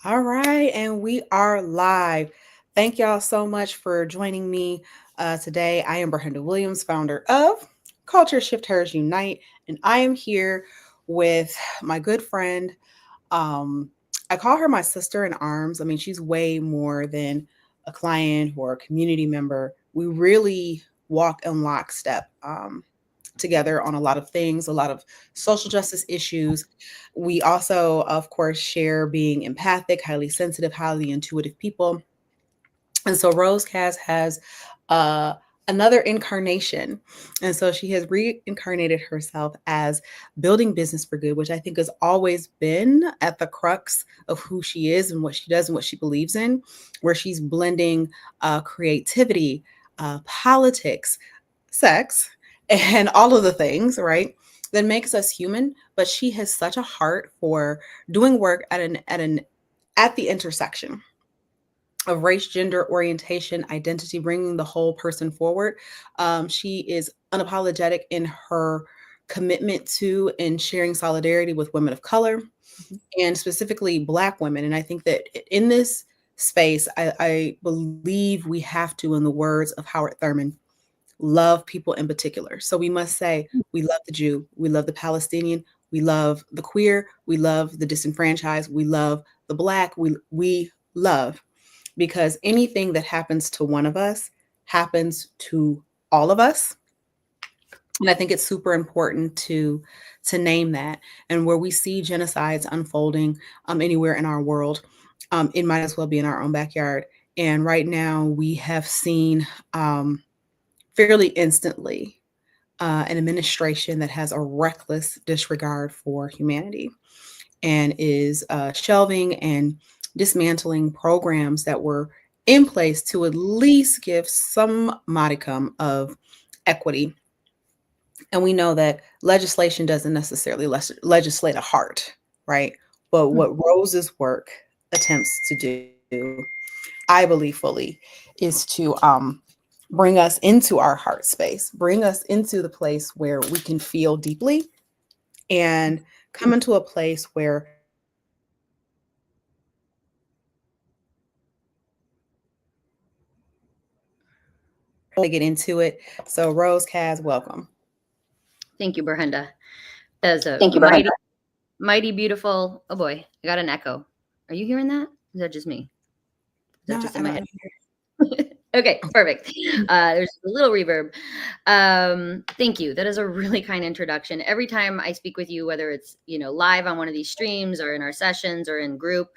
All right, and we are live. Thank y'all so much for joining me today. I am Brenda Williams, founder of Culture Shifters Unite, and I am here with my good friend. Um, I call her my sister in arms. I mean, she's way more than a client or a community member. We really walk in lockstep. Together on a lot of things, a lot of social justice issues. We also, of course, share being empathic, highly sensitive, highly intuitive people. And so Rose Cass has uh, another incarnation. And so she has reincarnated herself as building business for good, which I think has always been at the crux of who she is and what she does and what she believes in, where she's blending creativity, politics, sex, and all of the things, right? That makes us human. But she has such a heart for doing work at the intersection of race, gender, orientation, identity, bringing the whole person forward. She is unapologetic in her commitment to and sharing solidarity with women of color and specifically Black women. And I think that in this space, I believe we have to, in the words of Howard Thurman, love people in particular. So we must say, we love the Jew, we love the Palestinian, we love the queer, we love the disenfranchised, we love the Black, we love, because anything that happens to one of us happens to all of us. And I think it's super important to name that. And where we see genocides unfolding anywhere in our world, it might as well be in our own backyard. And right now, we have seen fairly instantly an administration that has a reckless disregard for humanity and is shelving and dismantling programs that were in place to at least give some modicum of equity. And we know that legislation doesn't necessarily legislate a heart, right? But what Rose's work attempts to do, I believe fully, is to bring us into our heart space, bring us into the place where we can feel deeply and come into a place where we can really get into it. So Rose Kaz, welcome. Thank you, Brenda. That is a Thank you, Brenda. mighty, beautiful. Oh boy, I got an echo. Are you hearing that? Is that just me? Is that No, just I in my don't head? hear. Okay, perfect. There's a little reverb. Thank you. That is a really kind introduction. Every time I speak with you, whether it's live on one of these streams or in our sessions or in group,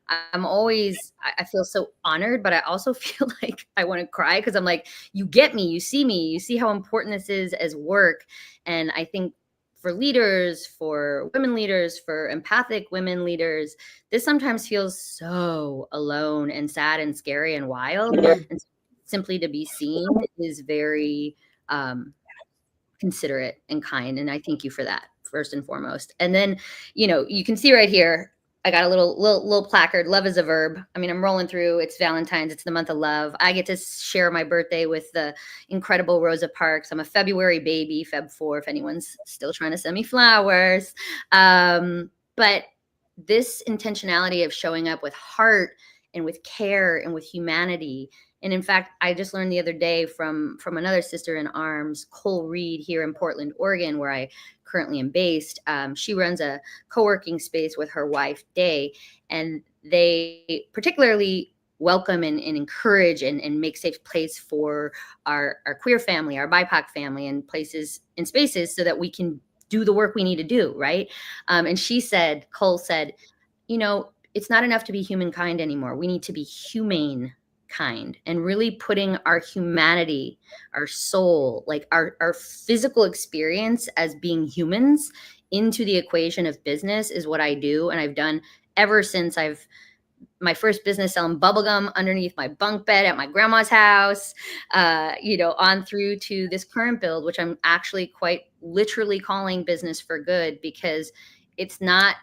I feel so honored, but I also feel like I want to cry because I'm like, you get me, you see how important this is as work. And I think for leaders, for women leaders, for empathic women leaders, this sometimes feels so alone and sad and scary and wild. And simply to be seen is very considerate and kind. And I thank you for that, first and foremost. And then, you can see right here, I got a little placard, love is a verb. I mean, I'm rolling through, it's Valentine's, it's the month of love. I get to share my birthday with the incredible Rosa Parks. I'm a February baby, Feb 4, if anyone's still trying to send me flowers. But this intentionality of showing up with heart and with care and with humanity. And in fact, I just learned the other day from another sister in arms, Cole Reed, here in Portland, Oregon, where I currently am based. She runs a co-working space with her wife, Day, and they particularly welcome and encourage and make safe place for our queer family, our BIPOC family, and places and spaces so that we can do the work we need to do, right? And Cole said, it's not enough to be humankind anymore. We need to be humane kind, and really putting our humanity, our soul, like our physical experience as being humans into the equation of business is what I do. And I've done ever since my first business selling bubblegum underneath my bunk bed at my grandma's house, on through to this current build, which I'm actually quite literally calling Business for Good, because it's not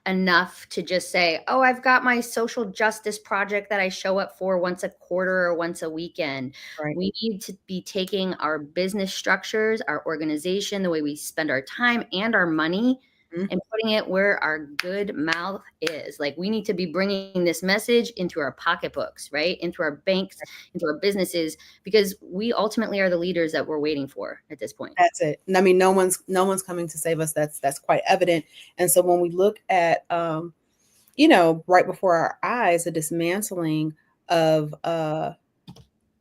enough to just say, oh, I've got my social justice project that I show up for once a quarter or once a weekend. Right. We need to be taking our business structures, our organization, the way we spend our time and our money Mhm. and putting it where our good mouth is. Like, we need to be bringing this message into our pocketbooks, right? Into our banks, into our businesses, because we ultimately are the leaders that we're waiting for at this point. That's it. And I mean, no one's coming to save us. That's quite evident. And so when we look at right before our eyes, the dismantling of uh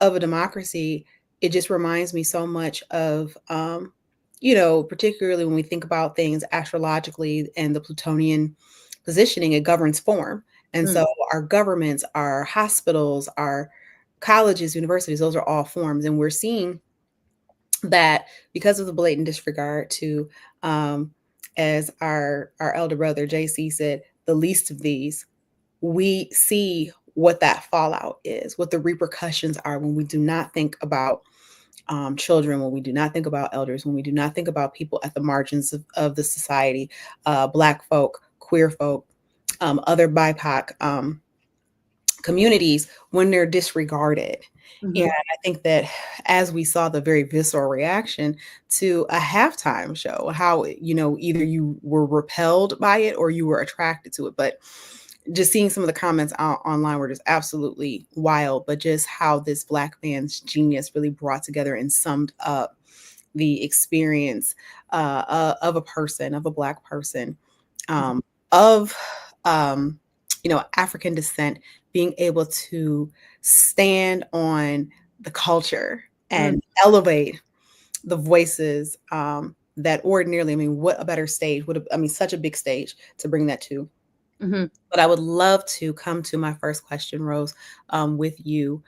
of a democracy, it just reminds me so much of particularly when we think about things astrologically and the Plutonian positioning, it governs form. And Mm, so our governments, our hospitals, our colleges, universities, those are all forms. And we're seeing that because of the blatant disregard to, um, as our elder brother JC said, the least of these, we see what that fallout is, what the repercussions are when we do not think about children, when we do not think about elders, when we do not think about people at the margins of the society, Black folk, queer folk, other BIPOC communities, when they're disregarded. And mhm. I think that as we saw the very visceral reaction to a halftime show, how, either you were repelled by it or you were attracted to it. But just seeing some of the comments online were just absolutely wild, but just how this Black man's genius really brought together and summed up the experience of a person, of a Black person, um, of African descent, being able to stand on the culture Mm, and elevate the voices that ordinarily, I mean, what a better stage would have, I mean, such a big stage to bring that to. mhm. But I would love to come to my first question, Rose, with you.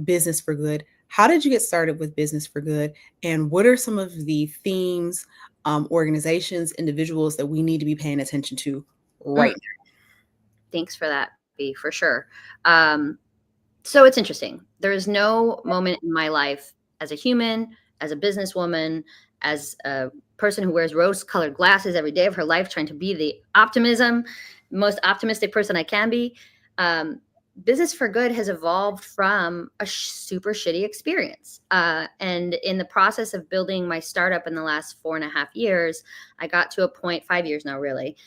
Business for Good. How did you get started with Business for Good? And what are some of the themes, organizations, individuals that we need to be paying attention to Mm. right Thanks for that, B, for sure. Um, so it's interesting. There is no moment in my life as a human, as a businesswoman, as a person who wears rose-colored glasses every day of her life, trying to be the most optimistic person I can be. Um, Business for Good has evolved from a super shitty experience. And in the process of building my startup in the last 4.5 years, I got to a point, 5 years now, really,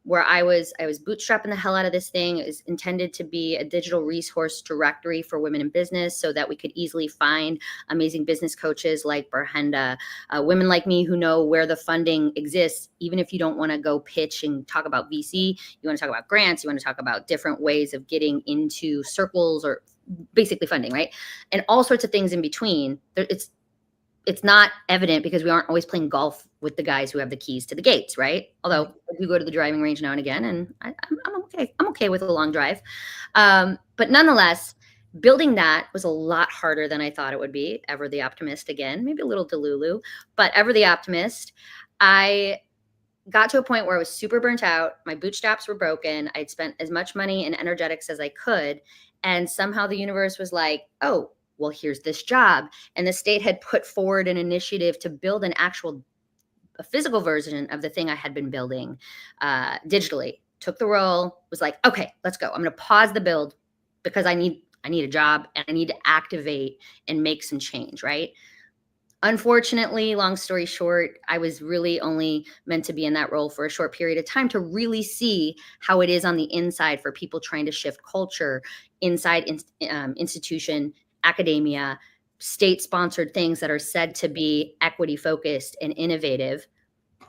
where I was bootstrapping the hell out of this thing. It was intended to be a digital resource directory for women in business, so that we could easily find amazing business coaches like Berhenda, women like me who know where the funding exists. Even if you don't want to go pitch and talk about VC, you want to talk about grants, you want to talk about different ways of getting into circles or basically funding, right? And all sorts of things in between. It's not evident because we aren't always playing golf with the guys who have the keys to the gates, right? Although I do go to the driving range now and again, and I'm okay. I'm okay with a long drive. But nonetheless, building that was a lot harder than I thought it would be. Ever the optimist again, maybe a little Delulu, but ever the optimist. I got to a point where I was super burnt out. My bootstraps were broken. I'd spent as much money and energetics as I could. And somehow the universe was like, oh, well, here's this job. And the state had put forward an initiative to build a physical version of the thing I had been building digitally. Took the role, was like, okay, let's go. I'm going to pause the build because I need a job and I need to activate and make some change, right? Unfortunately, long story short, I was really only meant to be in that role for a short period of time to really see how it is on the inside for people trying to shift culture inside institution, academia, state sponsored things that are said to be equity focused and innovative.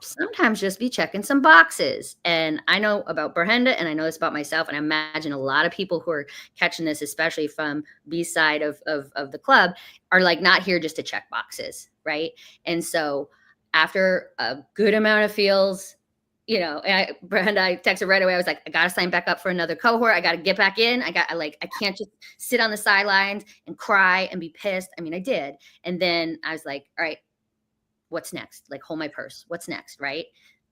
Sometimes just be checking some boxes. And I know about Berhenda and I know this about myself. And I imagine a lot of people who are catching this, especially from B side of the club, are like not here just to check boxes. Right. And so after a good amount of feels, Brenda, I texted right away. I was like, I got to sign back up for another cohort. I got to get back in. I can't just sit on the sidelines and cry and be pissed. I mean, I did. And then I was like, all right, what's next? Like, hold my purse. What's next? Right.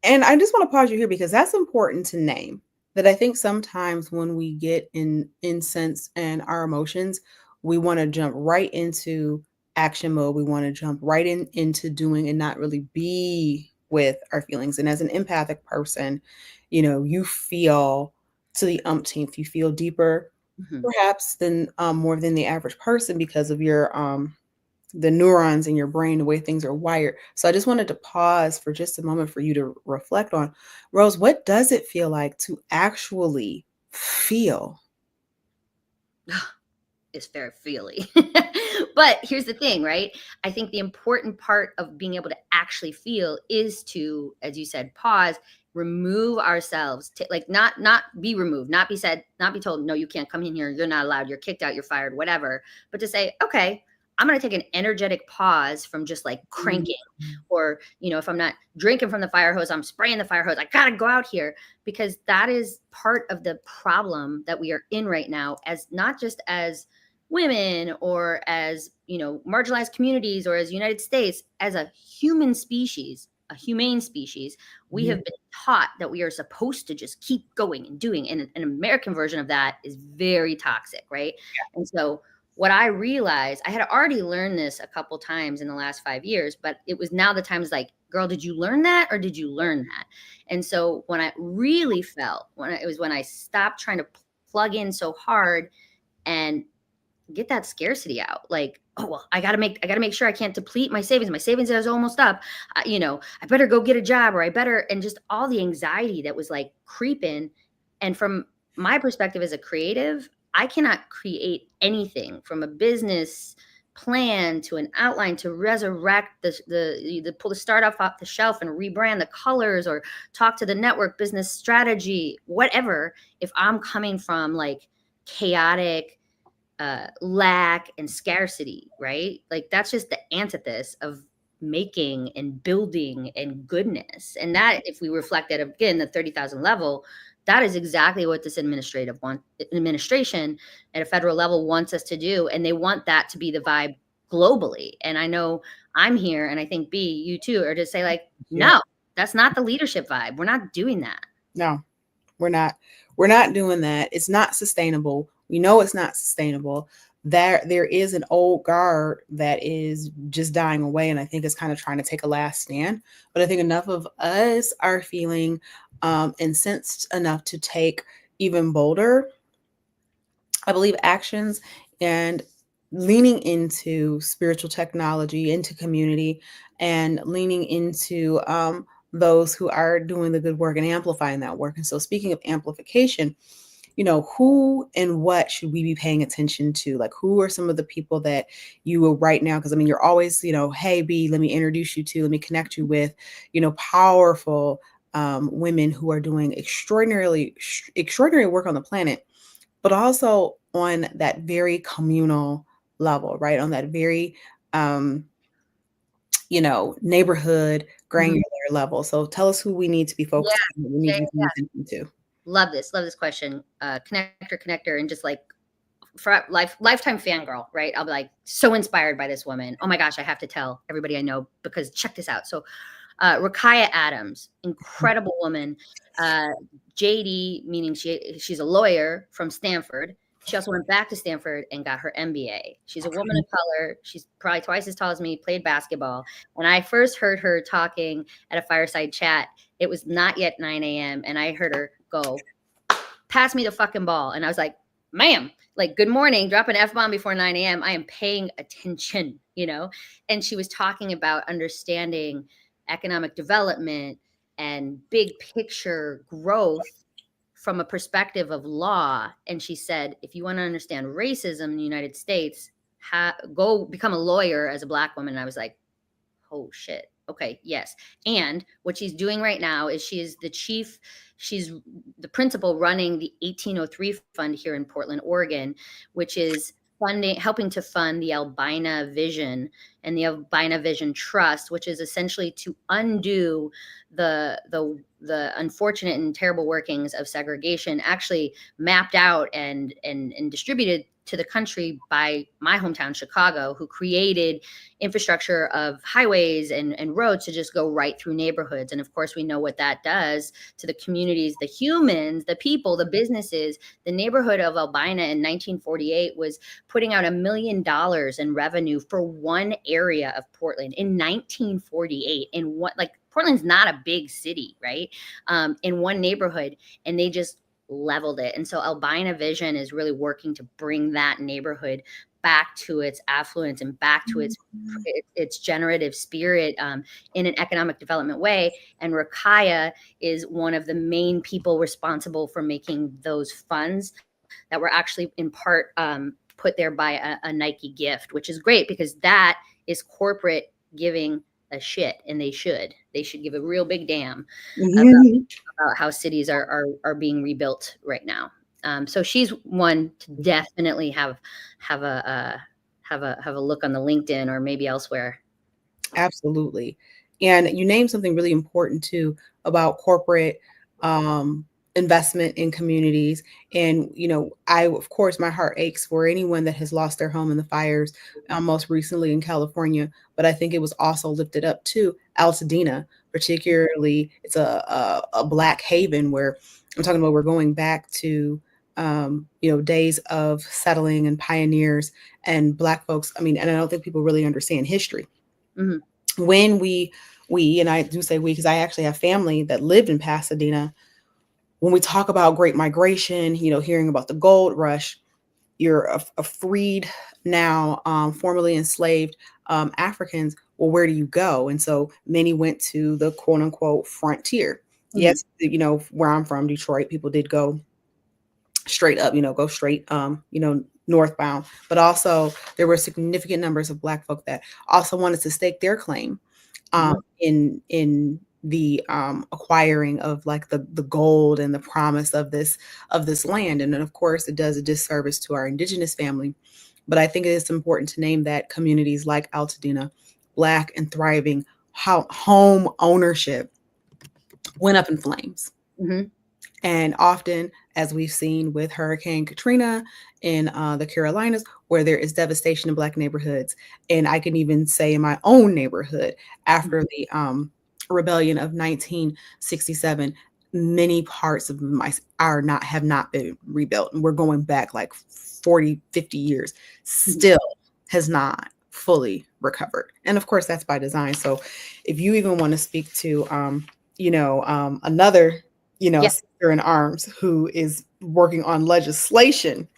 And I just want to pause you here because that's important to name. That I think sometimes when we get in incense and our emotions, we want to jump right into action mode. We want to jump right into doing and not really be with our feelings. And as an empathic person, you feel to the umpteenth, you feel deeper, Mhm. perhaps than more than the average person because of your the neurons in your brain, the way things are wired. So I just wanted to pause for just a moment for you to reflect on, Rose, what does it feel like to actually feel? Is very feely. But here's the thing, right? I think the important part of being able to actually feel is to, as you said, pause, remove ourselves, like not be removed, not be said, not be told, no, you can't come in here, you're not allowed, you're kicked out, you're fired, whatever. But to say, okay, I'm going to take an energetic pause from just like Mhm. cranking, or if I'm not drinking from the fire hose, I'm spraying the fire hose. I got to go out here, because that is part of the problem that we are in right now, as not just as women, or as marginalized communities, or as United States, as a human species, a humane species. We Mhm. have been taught that we are supposed to just keep going and doing, and an American version of that is very toxic, right? And so what I realized, I had already learned this a couple times in the last 5 years, but it was now the time is like, girl, did you learn that, or did you learn that? And so when I really felt, it was when I stopped trying to plug in so hard and get that scarcity out. Like, oh well, I gotta make sure I can't deplete my savings. My savings is almost up. I better go get a job, or I better, and just all the anxiety that was like creeping. And from my perspective as a creative, I cannot create anything from a business plan to an outline to resurrect the pull the startup off the shelf and rebrand the colors, or talk to the network business strategy, whatever, if I'm coming from like chaotic lack and scarcity, right? Like that's just the antithesis of making and building and goodness. And that, if we reflect at again the 30,000 level, that is exactly what this administration at a federal level wants us to do, and they want that to be the vibe globally. And I know I'm here, and I think B, you too, are to say like, Yeah. no, that's not the leadership vibe. We're not doing that. No, we're not. We're not doing that. It's not sustainable. We know it's not sustainable. There is an old guard that is just dying away, and I think it's kind of trying to take a last stand. But I think enough of us are feeling incensed enough to take even bolder, I believe, actions, and leaning into spiritual technology, into community, and leaning into those who are doing the good work and amplifying that work. And so, speaking of amplification, who and what should we be paying attention to? Like, who are some of the people that you will right now? Because I mean, you're always, hey, B, let me introduce you to, let me connect you with, powerful women who are doing extraordinary work on the planet, but also on that very communal level, right? On that very, um, neighborhood, Mhm. granular level. So tell us who we need to be Yeah, focused on, what we need yeah, to be yeah. paying attention to. Love this question. Connector, and just like for lifetime fangirl, right? I'll be like so inspired by this woman. Oh my gosh, I have to tell everybody I know, because check this out. So Rakaya Adams, incredible woman. Uh, JD, meaning she's a lawyer from Stanford. She also went back to Stanford and got her MBA. She's a woman of color. She's probably twice as tall as me, played basketball. When I first heard her talking at a fireside chat, it was not yet 9 a.m. And I heard her go, pass me the fucking ball. And I was like, ma'am, like, good morning, drop an F bomb before 9 a.m. I am paying attention. And she was talking about understanding economic development and big picture growth from a perspective of law. And she said, if you want to understand racism in the United States, go become a lawyer as a Black woman. And I was like, oh shit. Okay, yes. And what she's doing right now is she's the principal running the 1803 fund here in Portland, Oregon, which is helping to fund the Albina Vision and the Albina Vision Trust, which is essentially to undo the unfortunate and terrible workings of segregation, actually mapped out and distributed to the country by my hometown, Chicago, who created infrastructure of highways and roads to just go right through neighborhoods. And of course, we know what that does to the communities, the humans, the people, the businesses. The neighborhood of Albina in 1948 was putting out $1 million in revenue for one area of Portland in 1948. In what, like, Portland's not a big city, right? In one neighborhood. And they just leveled it. And so Albina Vision is really working to bring that neighborhood back to its affluence and back to its generative spirit, in an economic development way. And Rakaya is one of the main people responsible for making those funds that were actually in part, put there by a Nike gift, which is great because that is corporate giving a shit, and they should give a real big damn Mhm. about how cities are being rebuilt right now. So she's one to definitely have a look on the LinkedIn or maybe elsewhere. Absolutely. And you named something really important too about corporate um, investment in communities. And, I, of course, my heart aches for anyone that has lost their home in the fires, most recently in California. But I think it was also lifted up to Altadena, particularly. It's a Black haven where I'm talking about we're going back to, days of settling and pioneers and Black folks. I mean, and I don't think people really understand history Mhm. when we and I do say we because I actually have family that lived in Pasadena. When we talk about Great Migration, hearing about the gold rush, you're a freed now, formerly enslaved Africans. Well, where do you go? And so many went to the quote unquote frontier. Mhm. Yes, where I'm from, Detroit, people did go straight up, go straight, northbound. But also there were significant numbers of Black folk that also wanted to stake their claim Mhm. in the acquiring of like the gold and the promise of this land. And then of course it does a disservice to our indigenous family. But I think it is important to name that communities like Altadena, Black and thriving, how home ownership went up in flames. Mhm. And often, as we've seen with Hurricane Katrina in the Carolinas, where there is devastation in Black neighborhoods. And I can even say in my own neighborhood, after the rebellion of 1967, many parts of my have not been rebuilt. And we're going back like 40, 50 years, Mhm. still has not fully recovered. And of course, that's by design. So if you even want to speak to, another Yeah. sister in arms who is working on legislation.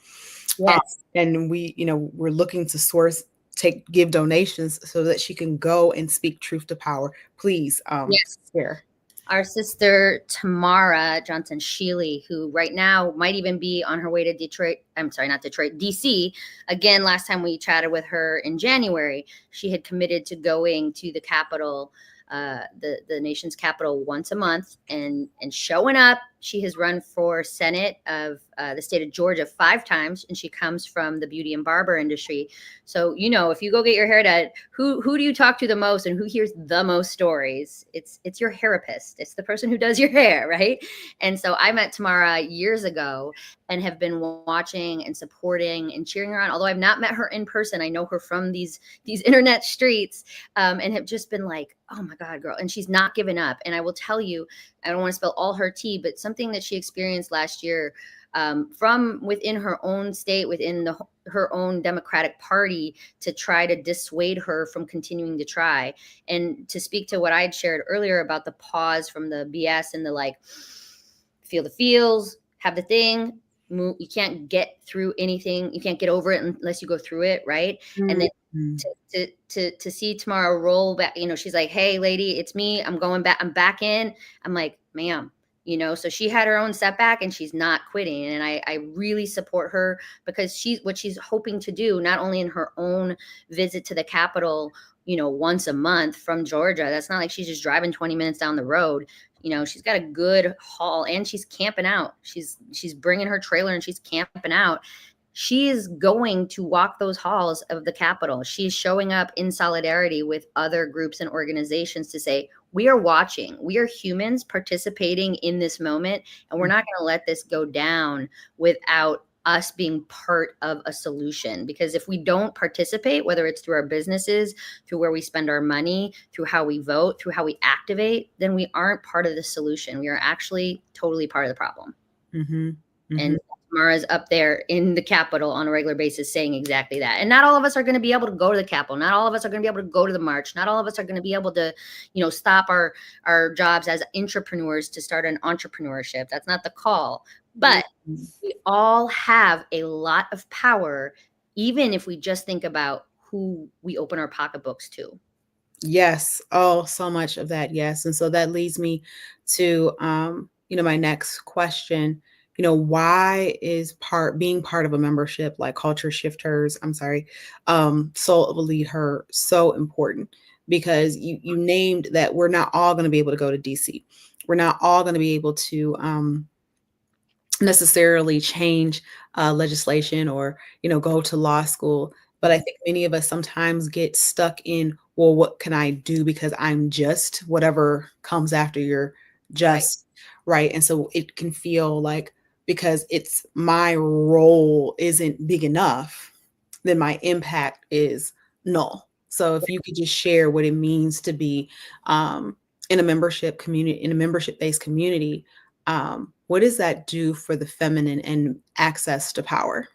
Um, Yes. and we're looking to give donations so that she can go and speak truth to power. Please, Yes. share. Our sister Tamara Johnson Shealy, who right now might even be on her way to Detroit. I'm sorry, not Detroit, DC. Again, last time we chatted with her in January, she had committed to going to the Capitol, the nation's capital, once a month and showing up. She has run for Senate of the state of Georgia 5 times, and she comes from the beauty and barber industry. So, if you go get your hair done, who do you talk to the most and who hears the most stories? It's your therapist. It's the person who does your hair, right? And so I met Tamara years ago and have been watching and supporting and cheering her on. Although I've not met her in person, I know her from these internet streets, and have just been like, oh my God, girl. And she's not given up. And I will tell you, I don't want to spill all her tea, but something that she experienced last year, from within her own state, within her own Democratic Party, to try to dissuade her from continuing to try. And to speak to what I had shared earlier about the pause from the BS and the like, feel the feels, have the thing. You can't get through anything. You can't get over it unless you go through it, right? And then Mhm. to see Tamara roll back, she's like, "Hey, lady, it's me. I'm going back. I'm back in." I'm like, "Ma'am." So she had her own setback and she's not quitting. And I really support her because what she's hoping to do, not only in her own visit to the Capitol, once a month from Georgia. That's not like she's just driving 20 minutes down the road. She's got a good haul and she's camping out. She's bringing her trailer and she's camping out. She is going to walk those halls of the Capitol. She's showing up in solidarity with other groups and organizations to say, we are watching. We are humans participating in this moment, and we're not going to let this go down without us being part of a solution. Because if we don't participate, whether it's through our businesses, through where we spend our money, through how we vote, through how we activate, then we aren't part of the solution. We are actually totally part of the problem. Mhm. And Mhm. Mara's up there in the Capitol on a regular basis saying exactly that. And not all of us are going to be able to go to the Capitol. Not all of us are going to be able to go to the march. Not all of us are going to be able to, stop our jobs as entrepreneurs to start an entrepreneurship. That's not the call. But we all have a lot of power, even if we just think about who we open our pocketbooks to. Yes. Oh, so much of that. Yes. And so that leads me to, my next question. Why is being part of a membership like Culture Shifters, Soul of a Leader so important? Because you named that we're not all going to be able to go to DC. We're not all going to be able to necessarily change legislation or go to law school, but I think many of us sometimes get stuck in, well, what can I do because I'm just whatever comes after you're just right. And so it can feel like because it's my role isn't big enough, then my impact is null. So if you could just share what it means to be in a membership-based community, what does that do for the feminine and access to power?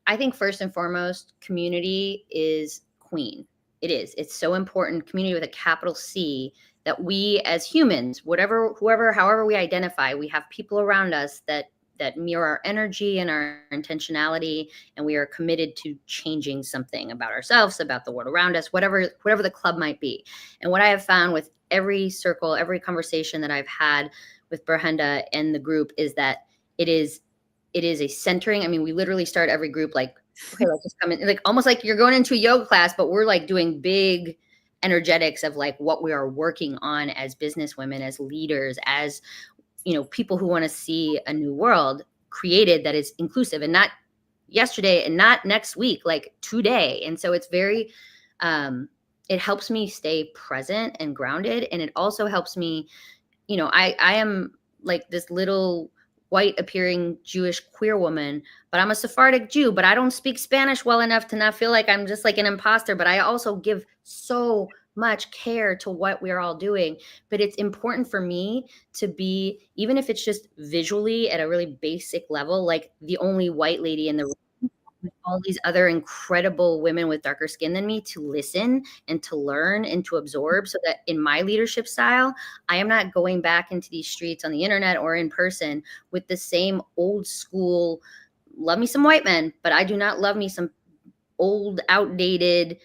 I think first and foremost, community is queen. It is. It's so important. Community with a capital C, that we as humans, however we identify, we have people around us that mirror our energy and our intentionality, and we are committed to changing something about ourselves, about the world around us, whatever the club might be. And what I have found with every circle, every conversation that I've had with Brahenda and the group is that it is a centering. I mean, we literally start every group like, okay, let's just come in, like almost like you're going into a yoga class, but we're like doing big energetics of like what we are working on as business women, as leaders, as people who want to see a new world created that is inclusive, and not yesterday and not next week, like today. And so it's very it helps me stay present and grounded, and it also helps me, I am like this little white appearing Jewish queer woman, but I'm a Sephardic Jew, but I don't speak Spanish well enough to not feel like I'm just like an imposter. But I also give so much care to what we're all doing. But it's important for me to be, even if it's just visually at a really basic level, like the only white lady in the room with all these other incredible women with darker skin than me, to listen and to learn and to absorb, so that in my leadership style, I am not going back into these streets on the internet or in person with the same old school, love me some white men, but I do not love me some old, outdated,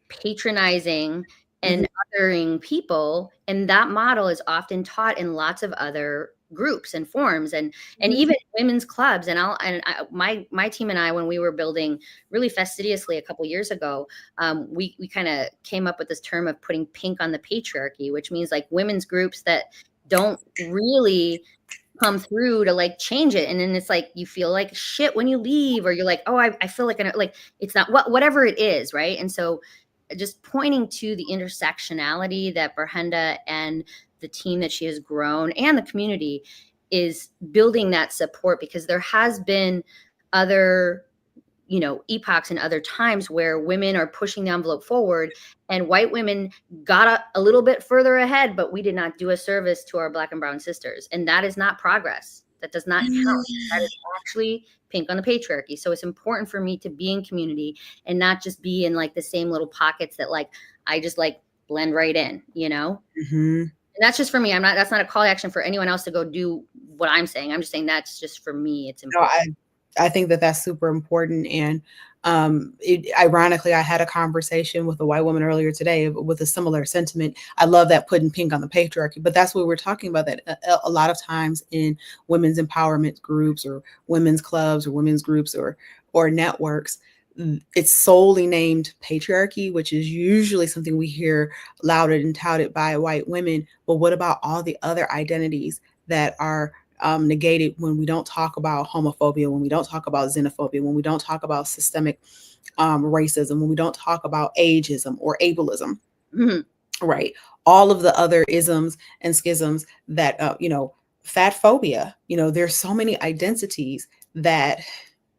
patronizing and othering people. And that model is often taught in lots of other groups and forms, and even women's clubs. And my team and I, when we were building really fastidiously a couple years ago, we kind of came up with this term of putting pink on the patriarchy, which means like women's groups that don't really come through to like change it. And then it's like, you feel like shit when you leave, or you're like, oh, I feel like it's not whatever it is. Right. And so just pointing to the intersectionality that Brahenda and the team that she has grown and the community is building that support, because there has been other epochs and other times where women are pushing the envelope forward, and white women got a little bit further ahead, but we did not do a service to our Black and brown sisters. And that is not progress. That does not count. That is actually pink on the patriarchy. So it's important for me to be in community and not just be in like the same little pockets that like I just like blend right in, And that's just for me. That's not a call to action for anyone else to go do what I'm saying. I'm just saying that's just for me. It's important. I think that that's super important. And ironically, I had a conversation with a white woman earlier today with a similar sentiment. I love that, putting pink on the patriarchy, but that's what we're talking about, that a lot of times in women's empowerment groups or women's clubs or women's groups or networks, it's solely named patriarchy, which is usually something we hear lauded and touted by white women. But what about all the other identities that are negated when we don't talk about homophobia, when we don't talk about xenophobia, when we don't talk about systemic racism, when we don't talk about ageism or ableism, right? All of the other isms and schisms that, fat phobia, there's so many identities that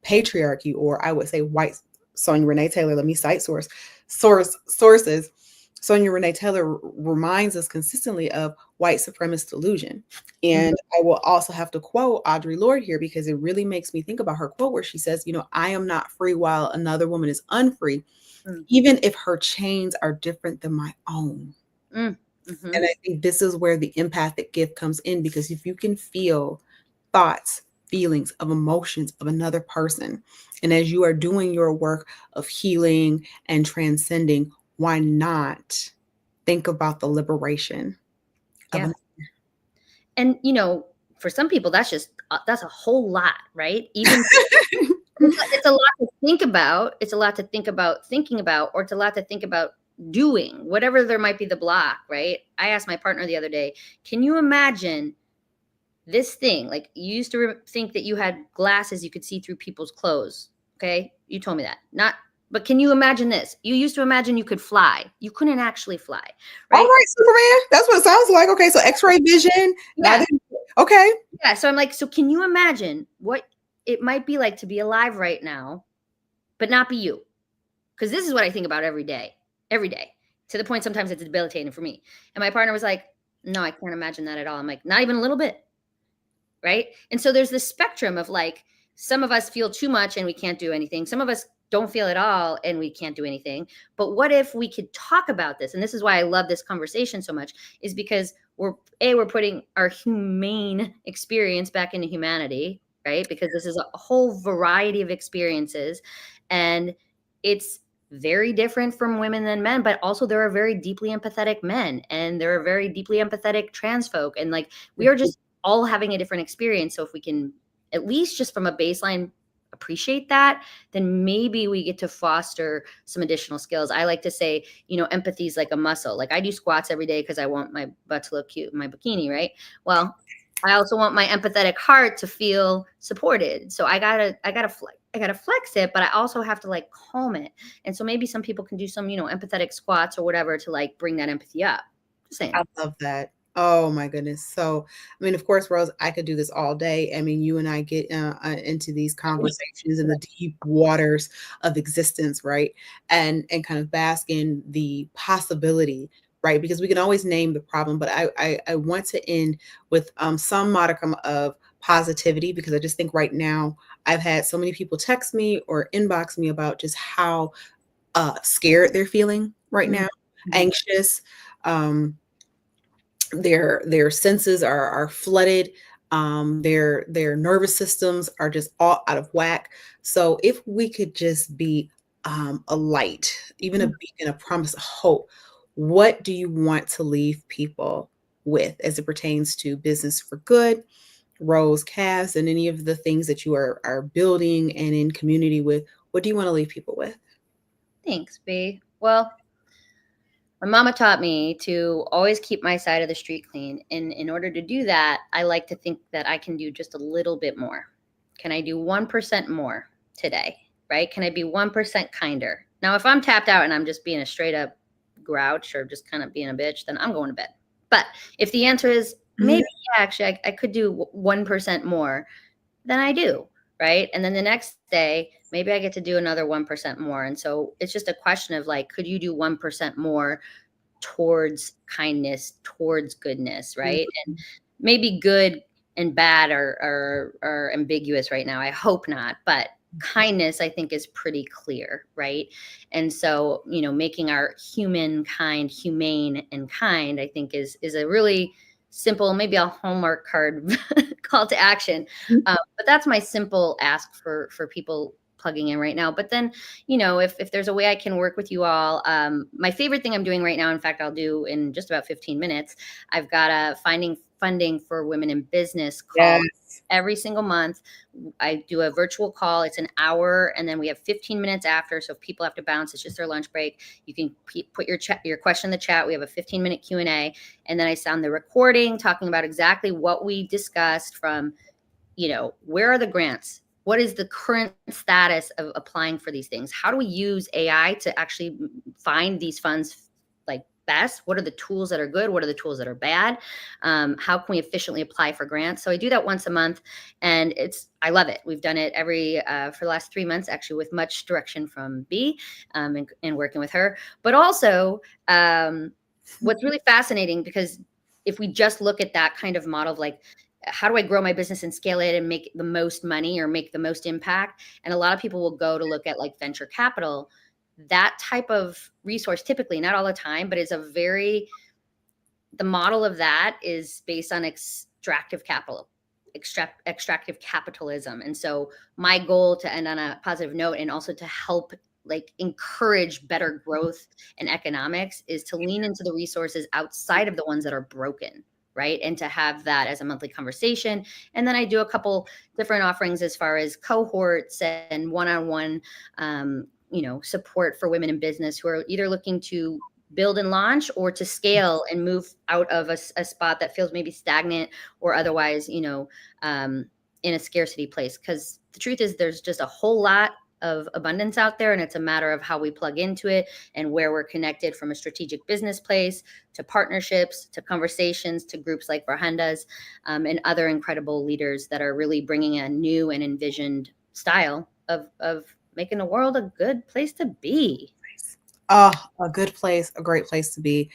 patriarchy, or I would say white, Sonia Renee Taylor, let me cite sources, Sonia Renee Taylor reminds us consistently of white supremacist delusion. Mhm. And I will also have to quote Audre Lorde here because it really makes me think about her quote where she says, I am not free while another woman is unfree, Mm. even if her chains are different than my own. Mm. Mhm. And I think this is where the empathic gift comes in, because if you can feel thoughts, feelings of emotions of another person, and as you are doing your work of healing and transcending, why not think about the liberation of Yeah. an And for some people that's a whole lot, right? Even it's a lot to think about. It's a lot to think about thinking about, or it's a lot to think about doing, whatever there might be the block, right? I asked my partner the other day, can you imagine this thing? Like, you used to think that you had glasses you could see through people's clothes. Okay. You told me that. Not, but can you imagine this? You used to imagine you could fly. You couldn't actually fly, all right? right, Superman. That's what it sounds like. Okay, so X-ray vision. Yeah. Okay. Yeah. So I'm like, so can you imagine what it might be like to be alive right now, but not be you? Because this is what I think about every day, to the point sometimes it's debilitating for me. And my partner was like, no, I can't imagine that at all. I'm like, not even a little bit. Right. And so there's this spectrum of like, some of us feel too much and we can't do anything. Some of us don't feel at all and we can't do anything. But what if we could talk about this? And this is why I love this conversation so much, is because we're putting our humane experience back into humanity, right? Because this is a whole variety of experiences, and it's very different from women than men, but also there are very deeply empathetic men, and there are very deeply empathetic trans folk. And like, we are just all having a different experience. So if we can, at least just from a baseline, appreciate that, then maybe we get to foster some additional skills. I like to say, empathy is like a muscle. Like, I do squats every day because I want my butt to look cute in my bikini, right? Well, I also want my empathetic heart to feel supported. So I gotta flex it, but I also have to like calm it. And so maybe some people can do some, empathetic squats or whatever to like bring that empathy up. Just saying. I love that. Oh my goodness. So, I mean, of course, Rose, I could do this all day. I mean, you and I get into these conversations in the deep waters of existence, right? And kind of bask in the possibility, right? Because we can always name the problem, but I want to end with some modicum of positivity, because I just think right now I've had so many people text me or inbox me about just how scared they're feeling right now, Mhm. anxious. Um, their senses are flooded. Their nervous systems are just all out of whack. So if we could just be a light, even a beacon, a promise, a hope, what do you want to leave people with as it pertains to business for good, Rose Cast, and any of the things that you are building and in community with? What do you want to leave people with? Thanks, B. Well, my mama taught me to always keep my side of the street clean. And in order to do that, I like to think that I can do just a little bit more. Can I do 1% more today? Right? Can I be 1% kinder? Now, if I'm tapped out and I'm just being a straight up grouch or just kind of being a bitch, then I'm going to bed. But if the answer is maybe, yeah, actually, I could do 1% more, then I do. Right. And then the next day, maybe I get to do another 1% more. And so it's just a question of like, could you do 1% more towards kindness, towards goodness, right? And maybe good and bad are ambiguous right now. I hope not, but kindness, I think, is pretty clear, right? And so, making our humankind humane and kind, I think, is a really simple, maybe a Hallmark card call to action. But that's my simple ask for people plugging in right now. But then, if there's a way I can work with you all, my favorite thing I'm doing right now, in fact, I'll do in just about 15 minutes, I've got a Finding Funding for Women in Business call Yes. every single month. I do a virtual call. It's an hour, and then we have 15 minutes after. So if people have to bounce, it's just their lunch break. You can put your question in the chat. We have a 15-minute Q&A, and then I sound the recording talking about exactly what we discussed, from where are the grants? What is the current status of applying for these things? How do we use AI to actually find these funds like best? What are the tools that are good? What are the tools that are bad? How can we efficiently apply for grants? So I do that once a month, and I love it. We've done it for the last 3 months, actually, with much direction from B, and working with her. But also, what's really fascinating, because if we just look at that kind of model of like, how do I grow my business and scale it and make the most money or make the most impact? And a lot of people will go to look at like venture capital. That type of resource, typically, not all the time, but the model of that is based on extractive capitalism. And so my goal, to end on a positive note and also to help like encourage better growth and economics, is to lean into the resources outside of the ones that are broken, right? And to have that as a monthly conversation. And then I do a couple different offerings as far as cohorts and one-on-one, support for women in business who are either looking to build and launch or to scale and move out of a spot that feels maybe stagnant or otherwise, in a scarcity place. Because the truth is, there's just a whole lot of abundance out there, and it's a matter of how we plug into it and where we're connected, from a strategic business place to partnerships to conversations to groups like Brahenda's, and other incredible leaders that are really bringing a new and envisioned style of making the world a good place to be. Oh, a good place, a great place to be.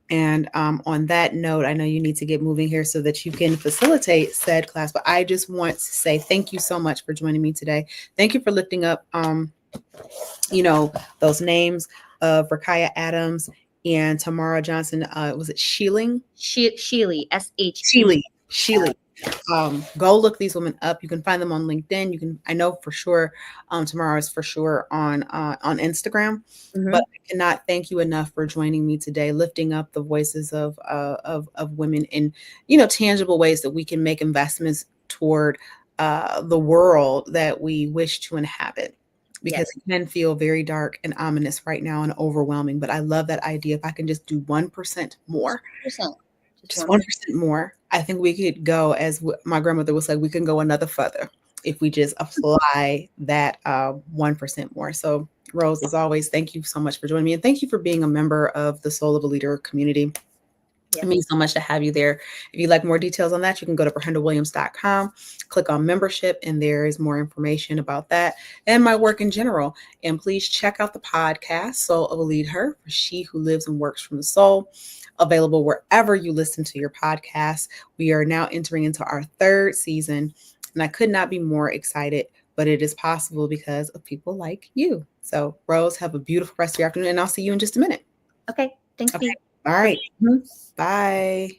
And on that note, I know you need to get moving here so that you can facilitate said class, but I just want to say thank you so much for joining me today. Thank you for lifting up, those names of Rakaya Adams and Tamara Johnson. Was it Shealing? Sheely, Sheely. Go look these women up. You can find them on LinkedIn. I know for sure, Tamara is for sure on Instagram. Mm-hmm. But I cannot thank you enough for joining me today, lifting up the voices of women in, tangible ways that we can make investments toward the world that we wish to inhabit. Because It can feel very dark and ominous right now and overwhelming. But I love that idea. If I can just do 1% more, just 1% more, I think we could go, as my grandmother would say, we can go another further if we just apply that 1% more. So Rose, as always, thank you so much for joining me. And thank you for being a member of the Soul of a Leader community. It means so much to have you there. If you'd like more details on that, you can go to BrahendaWilliams.com, click on membership, and there is more information about that and my work in general. And please check out the podcast, Soul of a Leader, for she who lives and works from the soul, available wherever you listen to your podcast. We are now entering into our 3rd season, and I could not be more excited, but it is possible because of people like you. So, Rose, have a beautiful rest of your afternoon, and I'll see you in just a minute. Okay. Thanks, okay. All right. Mm-hmm. Bye.